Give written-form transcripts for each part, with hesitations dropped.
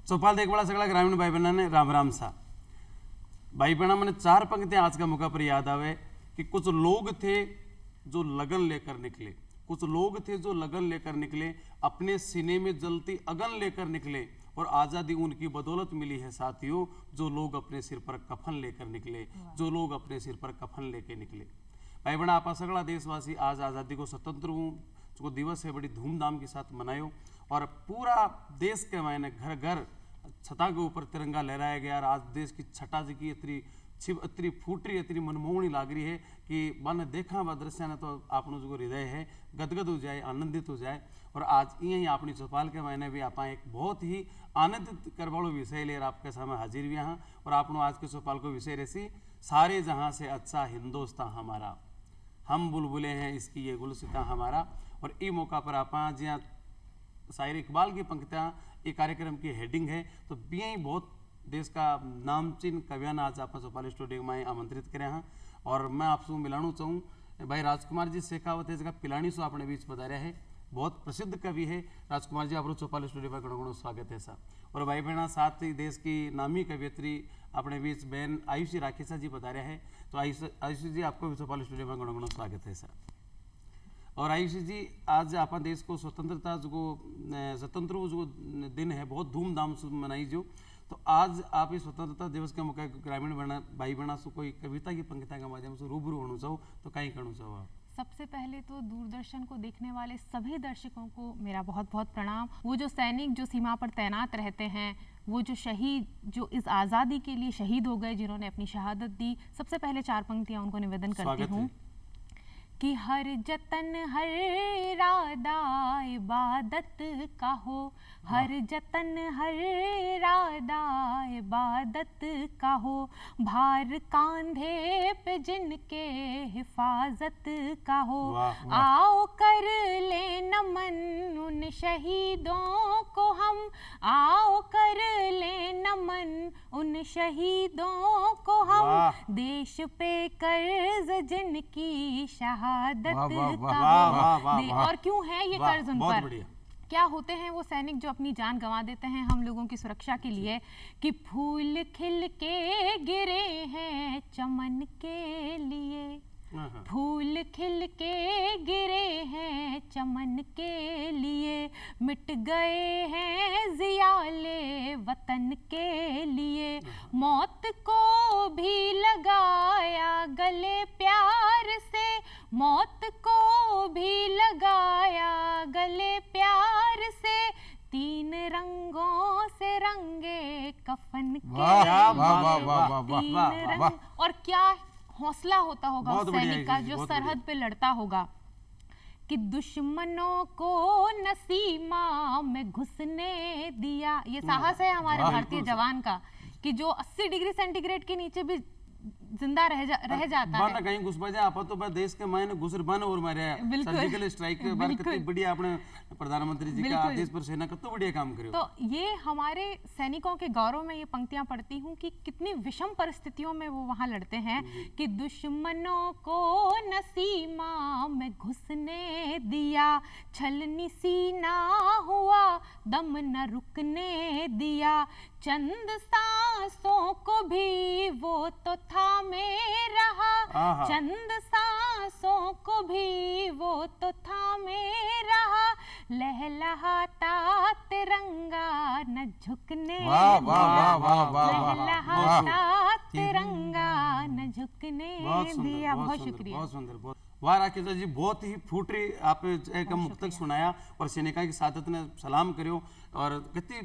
चौपाल देख बड़ा सगला ग्रामीण भाई बहना ने राम राम सा भाई बहना मैंने 4 पंक्तियां आज का मौका पर याद आवे कि कुछ लोग थे जो लगन लेकर निकले, कुछ लोग थे जो लगन लेकर निकले, अपने सीने में जलती अगन लेकर निकले और आज़ादी उनकी बदौलत मिली है साथियों। जो लोग अपने सिर पर कफन लेकर निकले, जो लोग अपने सिर पर कफन लेकर निकले। भाई बहना आप सगला देशवासी आज आज़ादी को स्वतंत्र जो दिवस है बड़ी धूमधाम के साथ मनायो और पूरा देश के मायने घर घर छता के ऊपर तिरंगा लहराया गया। और आज देश की छटा जी की इतनी फूटरी इतनी मनमोहनी लाग रही है कि मन देखा वह दृश्य ने तो आपनो जो हृदय है गदगद हो जाए, आनंदित हो जाए। और आज यही अपनी चौपाल के मायने भी आप एक बहुत ही आनंदित करवाड़ो विषय लेकर आपके सामने हाजिर भी यहाँ। और आपनो आज के चौपाल को विषय रही सारे जहाँ से अच्छा हिंदुस्तान हमारा, हम बुलबुले हैं इसकी ये गुलसिता हमारा। और ई मौका पर आप जहाँ शायर इकबाल की पंक्तियाँ ये कार्यक्रम की हेडिंग है तो भी बहुत देश का नामचीन कवियान आज आप चौपाल स्टूडियो में आमंत्रित करे हैं। और मैं आपसे मिलाना चाहूँ भाई राजकुमार जी शेखावत है जगह पिलानी सो अपने बीच बता रहा है, बहुत प्रसिद्ध कवि है राजकुमार जी। आप चौपाल स्टूडियो में घणो घणो स्वागत है सर। और भाई बहना साथ ही देश की नामी कवियत्री अपने बीच बहन आयुषी राकेशा जी बता रहे हैं, तो आयुषी जी आपको भी चौपाल स्टूडियो में घणो घणो स्वागत है सर। और आयुषी जी आज अपन देश को स्वतंत्रता जो दिन है बहुत धूमधाम से मनाई जो, तो आज आप इस स्वतंत्रता दिवस के मौके ग्रामीण भाई बहना से कोई कविता की पंक्तियों के माध्यम से रूबरू होना चाहो तो कहीं करना चाहो आप? सबसे पहले तो दूरदर्शन को देखने वाले सभी दर्शकों को मेरा बहुत बहुत प्रणाम। वो जो सैनिक जो सीमा पर तैनात रहते हैं, वो जो शहीद जो इस आज़ादी के लिए शहीद हो गए, जिन्होंने अपनी शहादत दी, सबसे पहले 4 पंक्तियां उनको निवेदन करती हूँ कि हर जतन हर इरादा इबादत का हो, हर जतन हर इरादा इबादत का हो, भार कांधे पे जिनके हिफाजत का हो। आओ कर ले नमन उन शहीदों को हम, आओ कर ले नमन उन शहीदों को हम, देश पे कर्ज जिनकी शहादत का। और क्यों है ये कर्ज उन पर? क्या होते हैं वो सैनिक जो अपनी जान गंवा देते हैं हम लोगों की सुरक्षा के लिए? कि फूल खिल के गिरे हैं चमन के लिए, फूल खिल के गिरे हैं चमन के लिए, मिट गए हैं जियाले वतन के लिए, मौत को भी लगाया गले प्यार से, मौत को भी लगाया गले प्यार से, 3 रंगों से रंगे कफन के 3 रंग। और क्या हौसला होता होगा उस सैनिक का जो सरहद पे लड़ता होगा कि दुश्मनों को न सीमा में घुसने दिया। ये साहस है हमारे भारतीय जवान का कि जो 80 डिग्री सेंटीग्रेड के नीचे भी जिंदा रह जाता है। कहीं घुस बजा आप तो देश के मायने घुसर बन और मारे सर्जिकल स्ट्राइक के बारे कितनी बढ़िया अपने प्रधानमंत्री जी का आदेश पर सेना कितना बढ़िया काम करे। तो ये हमारे सैनिकों के गौरव में ये पंक्तियां पढ़ती हूँ कि कितनी विषम परिस्थितियों में वो वहां लड़ते हैं कि दुश्मनों को न सीमा में घुसने दिया, छलनी सीना हुआ दम न रुकने दिया, चंद सांसों को भी वो तो थामे रहा, चंद सांसों को भी वो तो थामे रहा, लहलहाता तिरंगा न झुकने दिया, लहलहाता तिरंगा न झुकने दिया। बहुत शुक्रिया। बहुत सुंदर। वाह राकेश जी, बहुत ही फूटरी आप एक मुक्तक सुनाया और सैनिका की सादत ने सलाम करो। और कितनी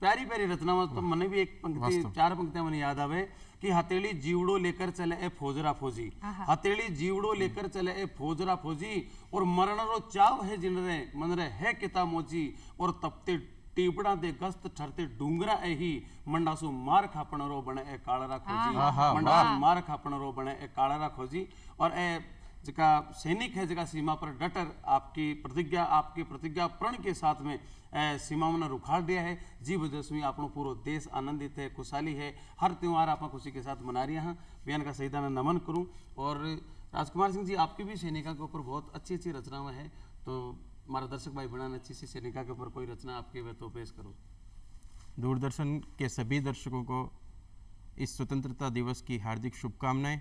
प्यारी प्यारी रचना तो मैंने भी एक पंक्ति 4 पंक्तियां मैंने याद आवे कि हथेली जीवड़ो लेकर चले ए फौजरा फौजी, हथेली जीवड़ो लेकर चले ए फौजरा फौजी, और मरण रो चाव है जिनरे मन रे है किता मोची, और तपते टीपड़ा दे गस्त ठरते डूंगरा एही, मंडासु मार खापण रो बने ए कालरा खोजी, मंडासु मार खापण रो बने ए कालरा खोजी। और ए जका सैनिक है जका सीमा पर डटर आपकी प्रतिज्ञा प्रण के साथ में सीमा में रुखाड़ दिया है। जी वजह आपनो पूरा देश आनंदित है, खुशहाली है, हर त्यौहार आप खुशी के साथ मना रहे हैं। बयान का शहीदाना नमन करूं। और राजकुमार सिंह जी, आपकी भी सैनिका के ऊपर बहुत अच्छी अच्छी रचनाएं हैं, तो हमारा दर्शक भाई बना अच्छी सी सैनिका के ऊपर कोई रचना आपके वे तो पेश करो। दूरदर्शन के सभी दर्शकों को इस स्वतंत्रता दिवस की हार्दिक शुभकामनाएं।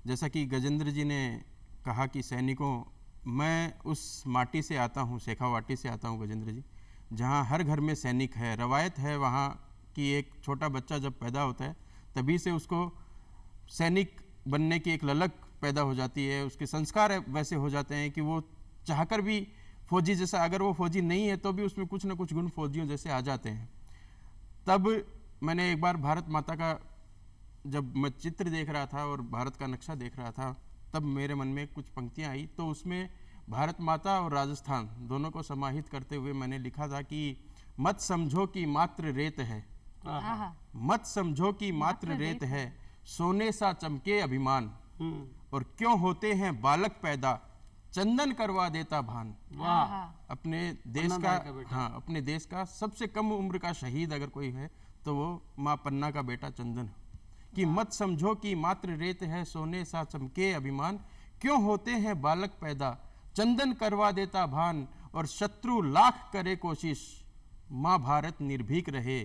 जैसा कि गजेंद्र जी ने कहा कि सैनिकों, मैं उस माटी से आता हूँ, शेखावाटी से आता हूँ गजेंद्र जी, जहाँ हर घर में सैनिक है। रवायत है वहाँ कि एक छोटा बच्चा जब पैदा होता है तभी से उसको सैनिक बनने की एक ललक पैदा हो जाती है, उसके संस्कार वैसे हो जाते हैं कि वो चाहकर भी फौजी जैसा, अगर वो फौजी नहीं है तो भी उसमें कुछ ना कुछ गुण फौजियों जैसे आ जाते हैं। तब मैंने एक बार भारत माता का जब मैं चित्र देख रहा था और भारत का नक्शा देख रहा था, तब मेरे मन में कुछ पंक्तियां आई, तो उसमें भारत माता और राजस्थान दोनों को समाहित करते हुए मैंने लिखा था कि मत समझो कि मात्र रेत है, मत समझो कि मात्र रेत है, सोने सा चमके अभिमान, और क्यों होते हैं बालक पैदा, चंदन करवा देता भान। अपने देश का, हाँ, अपने देश का सबसे कम उम्र का शहीद अगर कोई है तो वो माँ पन्ना का बेटा चंदन। कि मत समझो कि मात्र रेत है, सोने सा चमके अभिमान, क्यों होते हैं बालक पैदा, चंदन करवा देता भान, और शत्रु लाख करे कोशिश, माँ भारत निर्भीक रहे,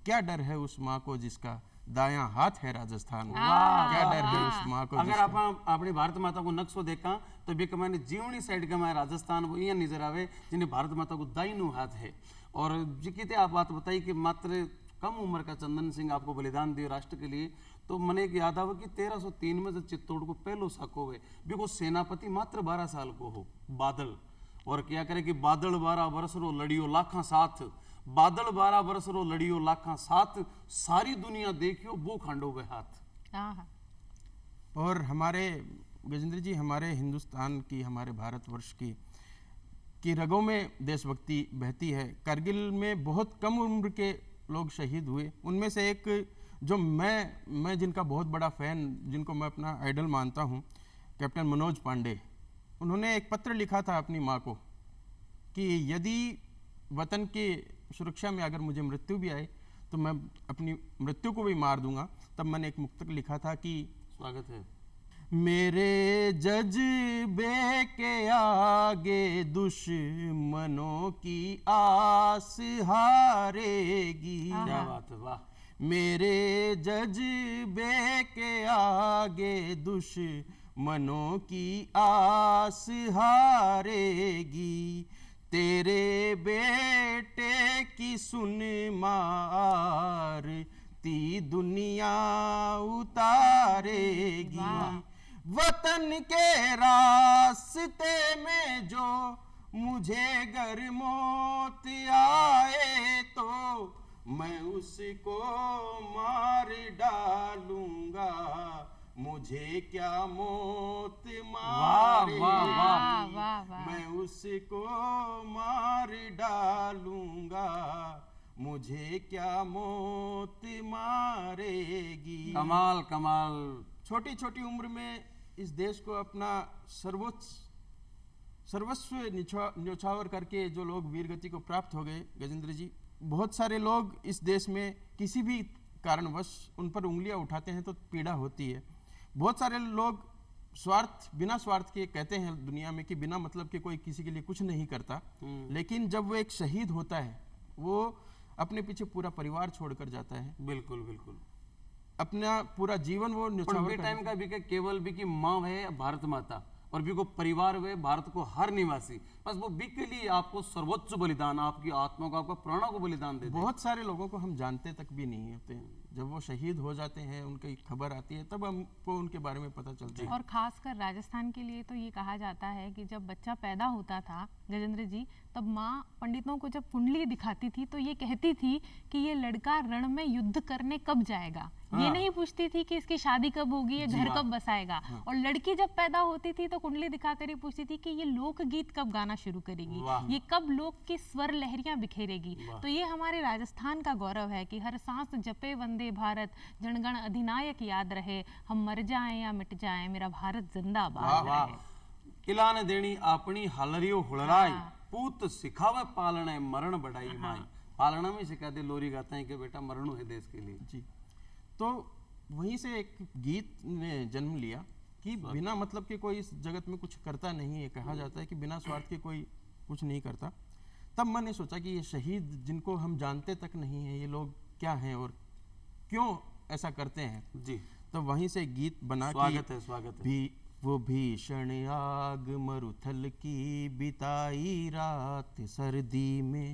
क्या डर है उस माँ को जिसका दायां हाथ है राजस्थान। क्या डर है उस माँ को। अगर आप अपनी भारत माता को नक्शो देखा तो भी कमाने जीवनी साइड का मैं राजस्थान वो यहाँ नजर आवे जिन्हें भारत माता को दाहिनो हाथ है। और जी कहते आप बात बताई कि मात्र कम उम्र का चंदन सिंह आपको बलिदान दिए राष्ट्र के लिए, तो मैंने एक याद आवा कि 1303 में जब चित्तौड़ को पहलो साको हुए भी को सेनापति मात्र 12 साल को हो बादल, और क्या करे कि बादल 12 वर्ष रो लड़ियो लाखा साथ, बादल 12 वर्ष रो लड़ियो लाखा साथ, सारी दुनिया देखियो वो खांडो वे हाथ। और हमारे गजेंद्र जी, हमारे हिंदुस्तान की, हमारे भारतवर्ष की रगों में देशभक्ति बहती है। करगिल में बहुत कम उम्र के लोग शहीद हुए, उनमें से एक जो मैं जिनका बहुत बड़ा फैन, जिनको मैं अपना आइडल मानता हूँ, कैप्टन मनोज पांडे। उन्होंने एक पत्र लिखा था अपनी माँ को कि यदि वतन की सुरक्षा में अगर मुझे मृत्यु भी आए तो मैं अपनी मृत्यु को भी मार दूंगा। तब मैंने एक मुक्तक लिखा था कि स्वागत है। मेरे जज्बे के आगे दुश्मनों की आस हारेगी। क्या बात है, वाह। मेरे जज्बे के आगे दुश्मनों की आस हारेगी, तेरे बेटे की सुन मारती दुनिया उतारेगी। वतन के रास्ते में जो मुझे गर मौत आए तो मैं उसको मार डालूंगा, मुझे क्या मौत मारेगी, मैं उसको मार डालूंगा, मुझे क्या मौत मारेगी। कमाल कमाल। छोटी छोटी उम्र में इस देश को अपना सर्वस्व न्यौछावर करके जो लोग वीरगति को प्राप्त हो गए गजेंद्र जी, बहुत सारे लोग इस देश में किसी भी कारणवश उन पर उंगलियां उठाते हैं तो पीड़ा होती है। बहुत सारे लोग बिना स्वार्थ के कहते हैं दुनिया में कि बिना मतलब के कोई किसी के लिए कुछ नहीं करता, लेकिन जब वो एक शहीद होता है वो अपने पीछे पूरा परिवार छोड़कर जाता है। बिल्कुल बिल्कुल, अपना पूरा जीवन वो न्यौछावर टाइम का भी केवल भी की माँ है भारत माता और भी को परिवार वे भारत को हर निवासी, बस वो भी के लिए आपको सर्वोच्च बलिदान, आपकी आत्मा को, आपका प्राणों को बलिदान देते। बहुत सारे लोगों को हम जानते तक भी नहीं होते हैं, जब वो शहीद हो जाते हैं, उनकी खबर आती है, तब हमको उनके बारे में पता चलता है। और खासकर राजस्थान के लिए तो ये कहा जाता है कि जब बच्चा पैदा होता था गजेंद्र जी, तब माँ पंडितों को जब कुंडली दिखाती थी तो ये कहती थी कि ये लड़का रण में युद्ध करने कब जाएगा। ये नहीं पूछती थी कि इसकी शादी कब होगी, ये घर कब बसाएगा। और लड़की जब पैदा होती थी तो कुंडली दिखाकर ही पूछती थी कि ये लोकगीत कब गाना शुरू करेगी, ये कब लोक की स्वर लहरियां बिखेरेगी। तो ये हमारे राजस्थान का गौरव है कि हर सांस जपे वंदे भारत, जनगण अधिनायक याद रहे, हम मर जाएं या मिट जाएं, मेरा भारत जिंदाबाद रहे। किलान देनी अपनी हलरियो हुलराई, पूत सिखावे पालने मरण बढ़ाई माई। पालना में सिखा दे, लोरी गाते हैं कि बेटा मरणो है देश के लिए जी। तो वहीं से एक गीत ने जन्म लिया कि बिना मतलब के कोई इस जगत में कुछ करता नहीं है। कहा जाता है कि बिना स्वार्थ के कोई कुछ नहीं करता। तब मैंने सोचा कि ये शहीद जिनको हम जानते तक नहीं है, ये लोग क्या हैं और क्यों ऐसा करते हैं। जी, तो वहीं से गीत बना स्वागत है, स्वागत है। भी वो भीषण आग मरुथल की बिताई रात सर्दी में,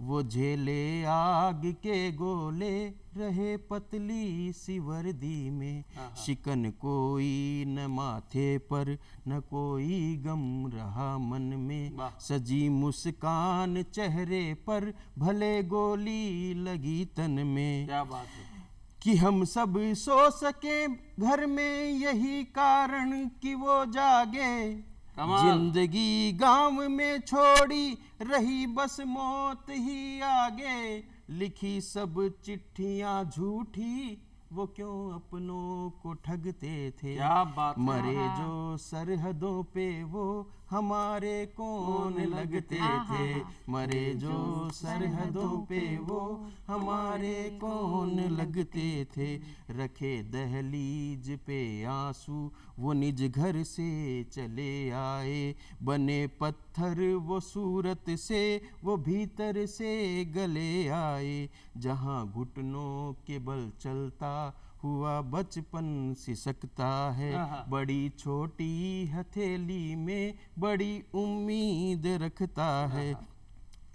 वो झेले आग के गोले रहे पतली सी वर्दी में, शिकन कोई न माथे पर न कोई गम रहा मन में, सजी मुस्कान चेहरे पर भले गोली लगी तन में। क्या बात है कि हम सब सो सके घर में, यही कारण कि वो जागे, जिंदगी गांव में छोड़ी रही बस मौत ही आगे, लिखी सब चिट्ठियां झूठी वो क्यों अपनों को ठगते थे। क्या बात है। मरे जो सरहदों पे वो हमारे कौन लगते थे, मरे जो सरहदों पे वो हमारे कौन लगते थे, रखे दहलीज पे आंसू वो निज घर से चले आए, बने पत्थर वो सूरत से वो भीतर से गले आए, जहां घुटनों के बल चलता हुआ बचपन सिसकता है, बड़ी छोटी हथेली में बड़ी उम्मीद रखता है,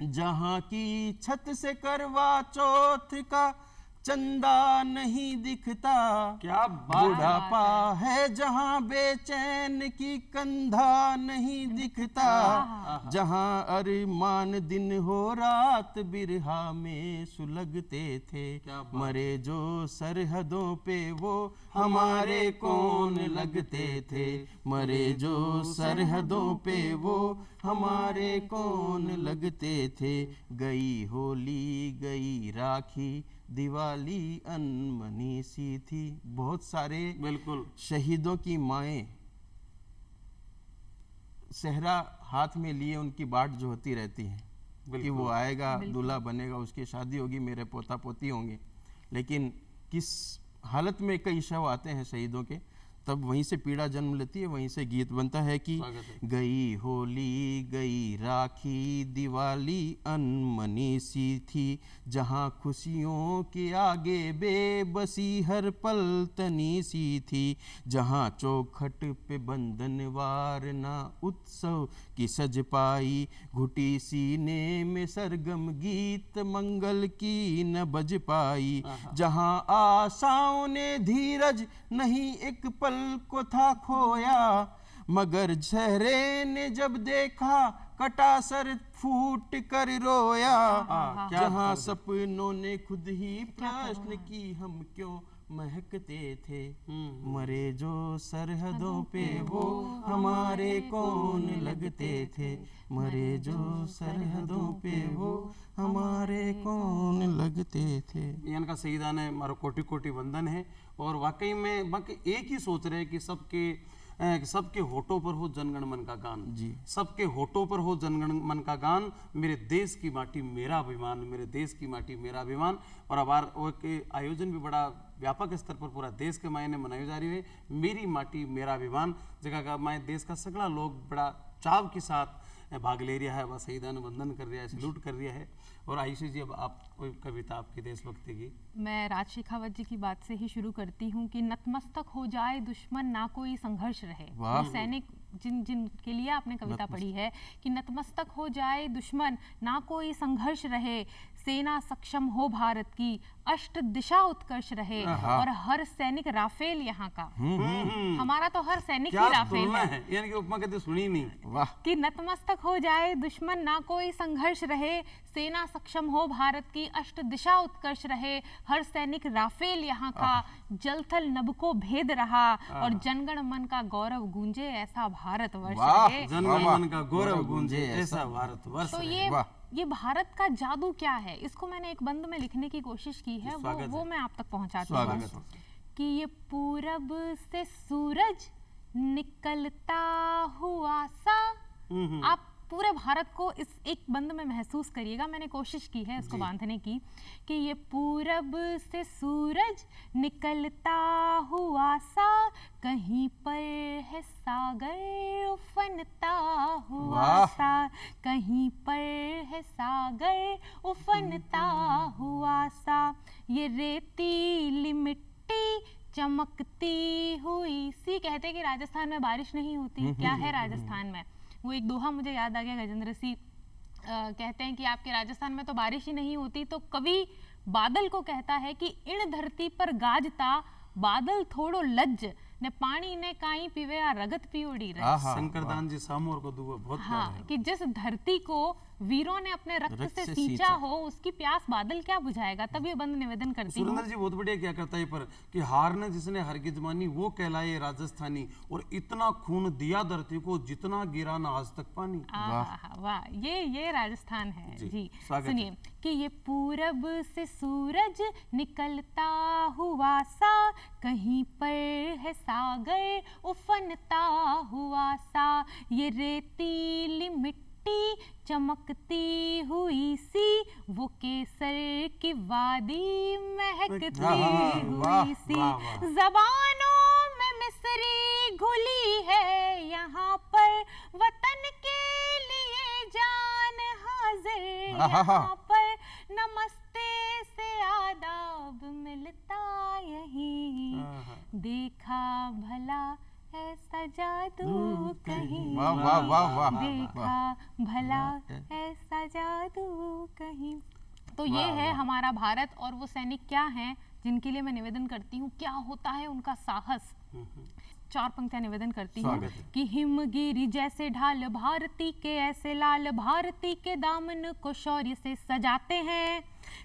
जहाँ की छत से करवा चौथ का चंदा नहीं दिखता, क्या बात बुढ़ापा है जहाँ बेचैन की कंधा नहीं दिखता, जहाँ अरमान दिन हो रात बिरहा में सुलगते थे, मरे जो सरहदों पे वो हमारे कौन लगते थे, मरे जो सरहदों पे वो हमारे कौन लगते थे, गई होली गई राखी दिवाली अनमनी सी थी। बहुत सारे बिल्कुल शहीदों की माएँ सेहरा हाथ में लिए उनकी बाट जो होती रहती हैं कि वो आएगा, दूल्हा बनेगा, उसकी शादी होगी, मेरे पोता पोती होंगे, लेकिन किस हालत में कई शव आते हैं शहीदों के, तब वहीं से पीड़ा जन्म लेती है, वहीं से गीत बनता है कि गई होली गई राखी दिवाली अनमनी सी थी, जहाँ खुशियों के आगे बेबसी हर पल तनी सी थी, जहाँ चौखट पे बंधनवार ना उत्सव की सज पाई, घुटी सीने में सरगम गीत मंगल की न बज पाई, जहाँ आशाओं ने धीरज नहीं एक पल को था खोया, मगर चेहरे ने जब देखा कटा सर फूट कर रोया, जहाँ सपनों ने खुद ही प्रश्न की हम क्यों महकते थे, मरे जो सरहदों पे वो हमारे कौन लगते थे, मरे जो सरहदों पे वो हमारे कौन लगते थे। इनका शहीदान है मारो कोटि कोटि वंदन है। और वाकई में बाकी एक ही सोच रहे कि सबके होठों पर हो जनगण मन का गान जी, सबके होठों पर हो जनगण मन का गान, मेरे देश की माटी मेरा अभिमान, मेरे देश की माटी मेरा अभिमान। और अब के आयोजन भी बड़ा व्यापक स्तर पर पूरा देश के मायने मनाई जा रही है, मेरी माटी मेरा अभिमान, जगह का माए देश का सगला लोग बड़ा चाव के साथ भाग ले रहा है, वह शहीदान वंदन कर रहा है, सैल्यूट कर रहा है। और आयुषी जी, अब आप कोई कविता आपकी देशभक्ति की। मैं राज शेखावत जी की बात से ही शुरू करती हूँ कि नतमस्तक हो जाए दुश्मन ना कोई संघर्ष रहे। वो सैनिक जिन के लिए आपने कविता पढ़ी है कि नतमस्तक हो जाए दुश्मन ना कोई संघर्ष रहे, सेना सक्षम हो भारत की, अष्ट दिशा उत्कर्ष रहे, और हर सैनिक राफेल यहाँ का। हमारा तो हर सैनिक ही राफेल है, यानी कि उपमा कभी सुनी नहीं। वाह। कि नतमस्तक हो जाए दुश्मन ना कोई संघर्ष रहे, सेना सक्षम हो भारत की, अष्ट दिशा उत्कर्ष रहे, हर सैनिक राफेल यहाँ का, जल थल नभ को भेद रहा, और जनगण मन का गौरव गूंजे ऐसा भारत वर्ष रहे। जनगण मन का गौरव गूंजे ऐसा भारत वर्ष। तो ये भारत का जादू क्या है, इसको मैंने एक बंद में लिखने की कोशिश की है, वो मैं आप तक पहुंचाती हूँ कि ये पूरब से सूरज निकलता हुआ सा, आप पूरे भारत को इस एक बंद में महसूस करिएगा। मैंने कोशिश की है इसको बांधने की कि ये पूरब से सूरज निकलता हुआ सा, कहीं पर है सागर उफनता हुआ सा, कहीं पर है सागर उफनता हुआ सा, ये रेतीली मिट्टी चमकती हुई सी। कहते कि राजस्थान में बारिश नहीं होती, क्या है राजस्थान में? वो एक दोहा मुझे याद आ गया, गजेंद्र सिंह कहते हैं कि आपके राजस्थान में तो बारिश ही नहीं होती। तो कवि बादल को कहता है कि इन धरती पर गाजता बादल थोड़ो लज्ज ने पानी ने काई पीवे आ रगत पियोड़ी रहे। शंकरदान जी सामोर को दुआ बहुत प्यारा है। कि जिस धरती को वीरों ने अपने रक्त से सींचा हो, उसकी प्यास बादल क्या बुझाएगा। तब ये बंद निवेदन करती हूँ। सुरेंद्र जी बहुत बढ़िया क्या करता है पर कि हार ने जिसने हरगिज मानी वो कहलाए राजस्थानी, और इतना खून दिया धरती को जितना गिरा ना आज तक पानी। वाह, ये राजस्थान है जी। स्वागत है। सुनिए कि ये पूरब से सूरज निकलता हुआ सा, कहीं पर है सागर उफनता हुआ सा, ये रेतीली मिट्टी चमकती हुई सी, वो केसर की वादी महकती हुई सी, ज़बानों में मिस्री घुली है यहाँ पर, वतन के लिए जान हाजिर यहाँ पर, नमस्ते से आदाब मिलता यहीं, देखा भला ऐसा जादू कहीं, देखा भला ऐसा जादू कहीं। तो ये है हमारा भारत, और वो सैनिक क्या हैं जिनके लिए मैं निवेदन करती हूँ, क्या होता है उनका साहस। 4 पंक्तियां निवेदन करती हूँ कि हिमगिरी जैसे ढाल भारती के ऐसे लाल, भारती के दामन को शौर्य से सजाते हैं,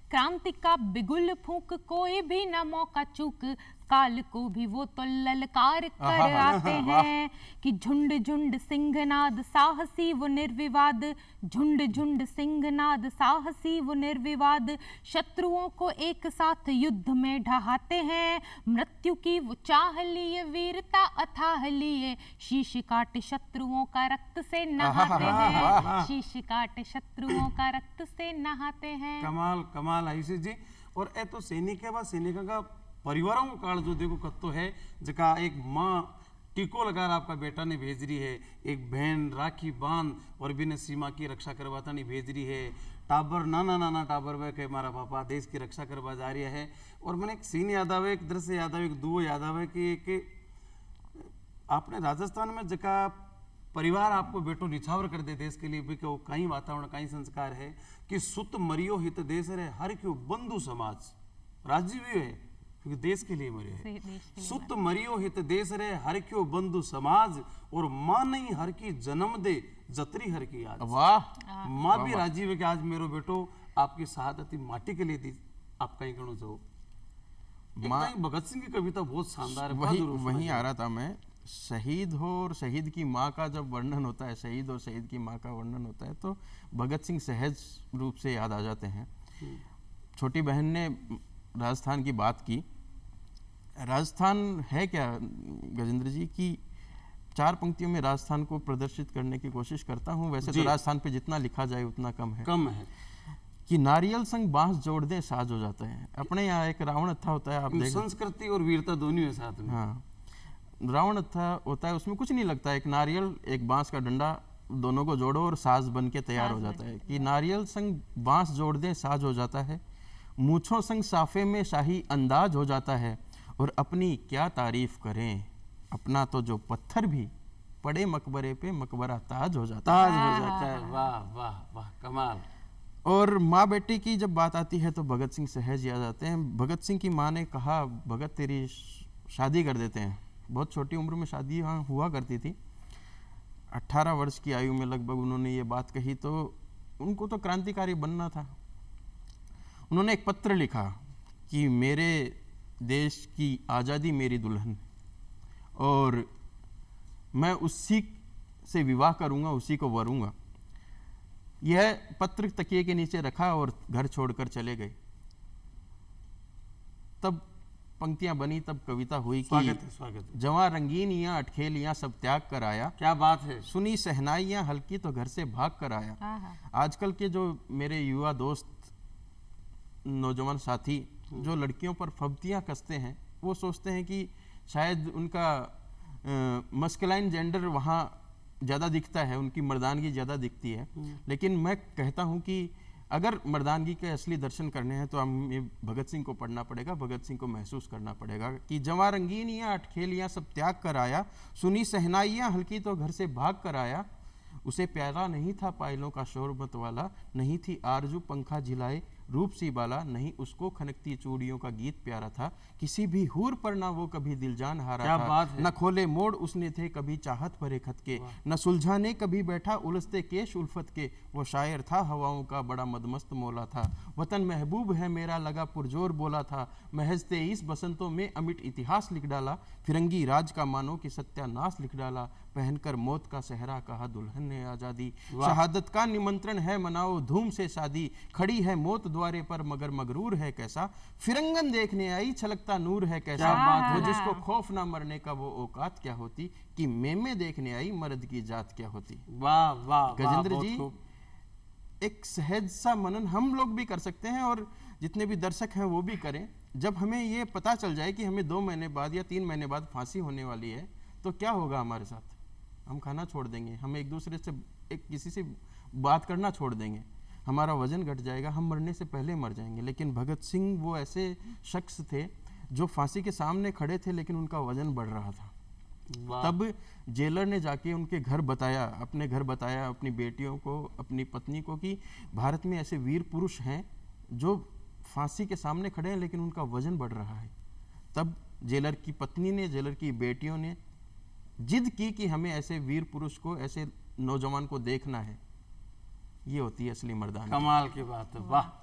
क्रांति का बिगुल फूंक कोई भी न मौका चूक, काल को भी वो तो ललकार कर आते हैं, कि झुंड झुंड सिंहनाद साहसी वो निर्विवाद, झुंड झुंड सिंहनाद साहसी वो निर्विवाद, शत्रुओं को एक साथ युद्ध में ढहाते हैं, मृत्यु की वो चाह लिए वीरता अथाह लिए, शीश काट शत्रुओं का रक्त से नहाते हैं, शीश काट शत्रुओं का रक्त से नहाते हैं। कमाल कमाल आयुषी जी। और ए तो सैनिक के बाद सैनिक का परिवारों का काल जो देखो कत्तो है, जका एक माँ टीको लगा आपका बेटा ने भेज रही है, एक बहन राखी बांध और भी ने सीमा की रक्षा करवाता नहीं भेज रही है, टाबर नाना टाबर वे के हमारा पापा देश की रक्षा करवा जा रही है। और मैंने एक सीन याद आवे, एक दृश्य याद आवे, एक दुओ याद आवे कि आपने राजस्थान में जका परिवार आपको बेटो निछावर कर दे देश के लिए भी, वो कहीं वातावरण कहीं संस्कार है कि सुत मरियो हित देश रे हर क्यों बंधु समाज, राज्य भी है क्योंकि देश के लिए मरे है, सुत मरियो हित देश रे हर क्यों बंधु समाज, और माँ नहीं हर की जन्म दे जतरी हर की याद। वाह, माँ भी राजीव है कि आज मेरो बेटो आपकी शहादती माटी के लिए दी। आप कहीं कहना चाहो? भगत सिंह की कविता बहुत शानदार है। वहीं आ रहा था मैं, शहीद हो और शहीद की माँ का जब वर्णन होता है, शहीद और शहीद की माँ का वर्णन होता है, तो भगत सिंह सहज रूप से याद आ जाते हैं। छोटी बहन ने राजस्थान की बात की। राजस्थान है क्या गजेंद्र जी की 4 पंक्तियों में राजस्थान को प्रदर्शित करने की कोशिश करता हूँ। वैसे तो राजस्थान पे जितना लिखा जाए उतना कम है कि नारियल संग बांस जोड़ दे साज हो जाता है। अपने यहाँ एक रावण अथा होता है, आप देख, संस्कृति और वीरता दोनों है साथ में। हाँ, रावण अथा होता है, उसमें कुछ नहीं लगता, एक नारियल एक बांस का डंडा दोनों को जोड़ो और साज बन के तैयार हो जाता है। कि नारियल संग बांस जोड़ दे साज हो जाता है, मूछों संग साफे में शाही अंदाज हो जाता है, और अपनी क्या तारीफ करें, अपना तो जो पत्थर भी पड़े मकबरे पे मकबरा ताज हो जाता है। वाह वाह वाह, कमाल। और माँ बेटी की जब बात आती है तो भगत सिंह सहज याद आते हैं। भगत सिंह की माँ ने कहा, भगत तेरी शादी कर देते हैं। बहुत छोटी उम्र में शादी हाँ हुआ करती थी, 18 वर्ष की आयु में लगभग उन्होंने ये बात कही। तो उनको तो क्रांतिकारी बनना था। उन्होंने एक पत्र लिखा कि मेरे देश की आज़ादी मेरी दुल्हन, और मैं उसी से विवाह करूंगा, उसी को वरूंगा। यह पत्र तकिए के नीचे रखा और घर छोड़कर चले गए। तब पंक्तियां बनी तब कविता हुई स्वागत कि है, स्वागत है। जवां रंगीनियां अटखेलियां सब त्याग कर आया, क्या बात है। सुनी सहनाइयां हल्की तो घर से भाग कर आया। आहा। आजकल के जो मेरे युवा दोस्त, नौजवान साथी जो लड़कियों पर फब्तियां कसते हैं, वो सोचते हैं कि शायद उनका मस्कुलाइन जेंडर वहाँ ज़्यादा दिखता है, उनकी मर्दानगी ज़्यादा दिखती है। लेकिन मैं कहता हूँ कि अगर मर्दानगी के असली दर्शन करने हैं तो हमें भगत सिंह को पढ़ना पड़ेगा, भगत सिंह को महसूस करना पड़ेगा कि जवां रंगीनियां अटखेलियां सब त्याग कर आया, सुनी सहनाइयां हल्की तो घर से भाग कर आया। उसे प्यारा नहीं था पायलों का शोर मत वाला, नहीं थी आरजू पंखा झिलाए रूप सी बाला, नहीं उसको खनकती चूड़ियों का गीत प्यारा था, किसी भी हूर पर ना वो कभी दिल जान हारा क्या था, बात है। न खोले मोड़ उसने थे कभी चाहत भरे खत के, न सुलझाने कभी बैठा उलझते केश उल्फत के, वो शायर था हवाओं का बड़ा मदमस्त मौला था, वतन महबूब है मेरा लगा पुरजोर बोला था, महज 23 बसंतों में अमिट इतिहास लिख डाला, फिरंगी राज का मानो कि सत्यानाश लिख डाला, पहनकर मौत का सहरा कहा दुल्हन ने आजादी, शहादत का निमंत्रण है मनाओ धूम से शादी, खड़ी है मौत द्वारे पर मगर मगरूर है कैसा, फिरंगन देखने आई छलकता नूर है कैसा, वो जिसको खौफ ना मरने का वो औकात क्या होती, कि मेमे देखने आई मर्द की जात क्या होती। वाह वाह गजेंद्र बहुत जी, खूब। एक सहज सा मनन हम लोग भी कर सकते हैं और जितने भी दर्शक हैं वो भी करें। जब हमें ये पता चल जाए कि हमें 2 महीने बाद या 3 महीने बाद फांसी होने वाली है, तो क्या होगा हमारे साथ? हम खाना छोड़ देंगे, हम एक दूसरे से किसी से बात करना छोड़ देंगे, हमारा वजन घट जाएगा, हम मरने से पहले मर जाएंगे। लेकिन भगत सिंह वो ऐसे शख्स थे जो फांसी के सामने खड़े थे लेकिन उनका वजन बढ़ रहा था। तब जेलर ने जाके उनके घर बताया, अपने घर बताया, अपनी बेटियों को, अपनी पत्नी को कि भारत में ऐसे वीर पुरुष हैं जो फांसी के सामने खड़े हैं लेकिन उनका वजन बढ़ रहा है। तब जेलर की पत्नी ने, जेलर की बेटियों ने जिद की कि हमें ऐसे वीर पुरुष को, ऐसे नौजवान को देखना है। ये होती है असली मर्दानगी। कमाल की बात है, वाह।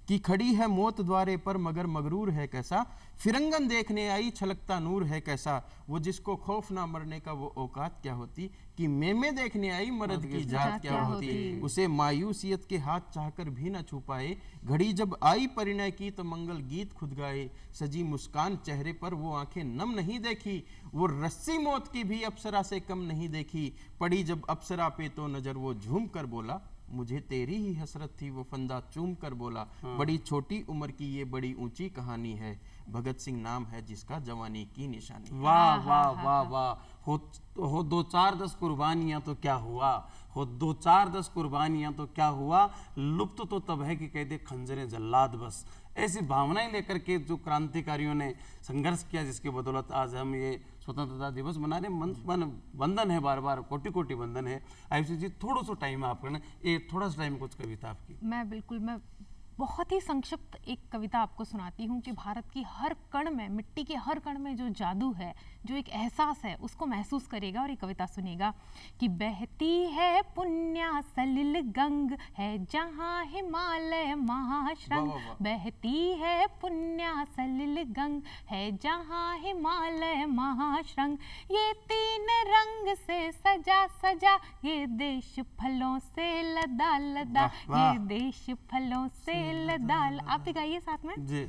कि खड़ी है मौत द्वारे पर मगर मगरूर है कैसा, फिरंगन देखने आई छलकता नूर है कैसा, वो जिसको खौफ ना मरने का वो औकात क्या होती, कि मेमे देखने आई मर्द की जात क्या होती, उसे मायूसियत के हाथ चाहकर भी न छू पाए, घड़ी जब आई परिणय की तो मंगल गीत खुद गाए, सजी मुस्कान चेहरे पर वो आंखें नम नहीं देखी, वो रस्सी मौत की भी अप्सरा से कम नहीं देखी, पड़ी जब अप्सरा पे तो नजर वो झूम कर बोला, मुझे तेरी ही हसरत थी वो फंदा चूम कर बोला, बड़ी छोटी उम्र की ये बड़ी ऊंची कहानी है, भगत सिंह नाम है जिसका जवानी की निशानी। वाह वाह वाह वाह। हो 2-4-10 कुर्बानियां तो क्या हुआ, हो 2-4-10 कुर्बानियां तो क्या हुआ, लुप्त तो तब है कि कहते खंजरें जल्लाद बस। ऐसी भावनाएं लेकर के जो क्रांतिकारियों ने संघर्ष किया, जिसकी बदौलत आज हम ये स्वतंत्रता दिवस मना रहे। वंदन है, बार बार कोटि कोटि वंदन है। आयुषी जी, थोड़ा सा टाइम है आपका ना, ये थोड़ा सा टाइम कुछ कविता आपकी। मैं बहुत ही संक्षिप्त एक कविता आपको सुनाती हूँ कि भारत की हर कण में, मिट्टी के हर कण में जो जादू है, जो एक एहसास है, उसको महसूस करेगा और ये कविता सुनेगा कि बहती है पुण्या सलिल गंग है जहाँ हिमालय महाश्रृंग, बहती है पुण्या सलिल गंग है जहाँ हिमालय महाश्रृंग, ये 3 रंग से सजा सजा, ये देश फलों से लदा लदा, ये देश फलों से लदाल। आप भी गाइए साथ में जी।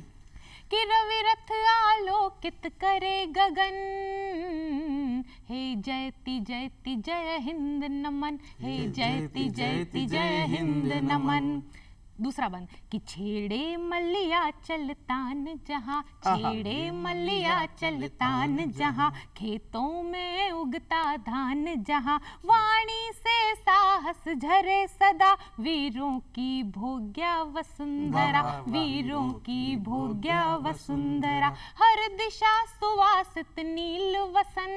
कि रवि रथ आलोकित करे गगन, हे जयति जयति जय हिंद नमन, हे जयति जयति जय हिंद नमन। दूसरा बंद कि छेड़े मल्लिया चलतान जहाँ, छेड़े मल्लिया चलतान जहाँ, खेतों में उगता धान जहाँ, वाणी से साहस झरे सदा, वीरों की भोग्या वसुंधरा, वीरों की भोग्या वसुंधरा, हर दिशा सुवासित नील वसन,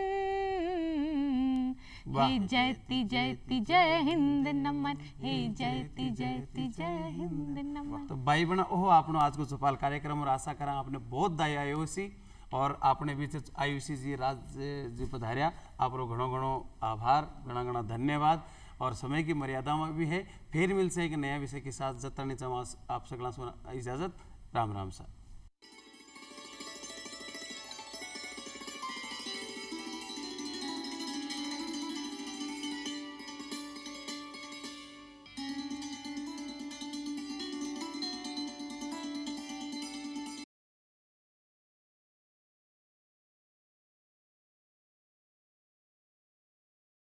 हे जयति जयति जय हिंद नमन, हे जयति जयति जय हिंद नमन। तो भाई बहन, ओहो आपनो आज को सफल कार्यक्रम और आशा करा आपने बहुत दाई आयुषी और आपने बीच आयुषी जी राज जी पधार्या, आपरो घणो घणो आभार, घणा घणा धन्यवाद। और समय की मर्यादा में भी है, फिर मिलसे एक नया विषय के साथ। जतनी चमास आप सगला इजाजत। राम राम सा।